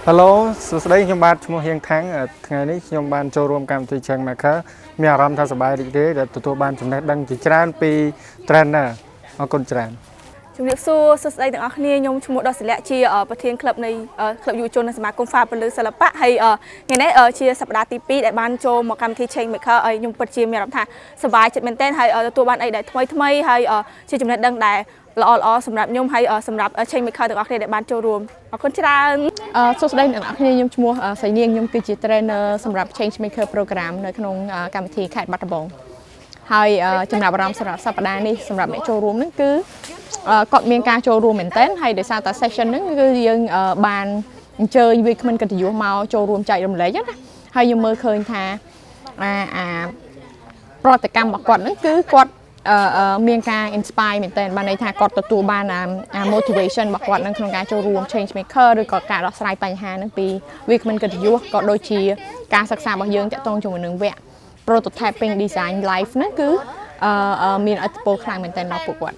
Hello សួស្តីខ្ញុំបាទឈ្មោះហៀងថាំងថ្ងៃនេះខ្ញុំបានចូលរួមកម្មវិធី Changemakers មានអារម្មណ៍ថាសប្បាយរីករាយដែលទទួលបានចំណេះដឹងជាច្រើនពី trainer អរគុណច្រើន ជំរាបសួរសួស្តីទាំងអស់គ្នាខ្ញុំឈ្មោះដុសសិលៈជាប្រធានក្លឹបនៃក្លឹបយុវជននៃសមាគមហ្វាពលឺសិល្បៈហើយថ្ងៃនេះជាសប្តាហ៍ទី2ដែលបានចូលមកកម្មវិធី Changemakers ហើយខ្ញុំពិតជាមានអារម្មណ៍ថាសប្បាយចិត្តមែនទែនហើយទទួលបានអីដែលថ្មីហើយជាចំណេះដឹងដែលល្អសម្រាប់ខ្ញុំហើយសម្រាប់ Changemakers ទាំងអស់គ្នាដែលបានចូលរួមអរគុណច្រើនសួស្តីអ្នកនរគ្នាខ្ញុំឈ្មោះសៃនាងខ្ញុំគឺជា trainer សម្រាប់ Changemakers program នៅក្នុងកម្មវិធីខេត្តបាត់ដំបងហើយចំណាប់អារម្មណ៍សម្រាប់សប្តាហ៍នេះសម្រាប់អ្នកចូលរួមហ្នឹងគឺគាត់មានការចូលរួមមែនទែនហើយដោយសារតែ session ហ្នឹងគឺយើងបានអញ្ជើញវាគ្មិនកិត្តិយសមកចូលរួមចែករំលែកណាហើយខ្ញុំមើលឃើញថាប្រតិកម្មរបស់គាត់ហ្នឹងគឺគាត់មានការ inspire មែនទែនបានន័យថាគាត់ទទួលបានmotivation របស់គាត់នៅក្នុងការចូលរួម Changemakers ឬក៏ការដោះស្រាយបញ្ហាហ្នឹងពីវាគ្មិនកិត្តិយសក៏ដូចជាការសិក្សារបស់យើងតាក់ទងជាមួយនឹងវគ្គ prototyping design life ហ្នឹងគឺមានឥទ្ធិពលខ្លាំងមែនទែនដល់ពួកគាត់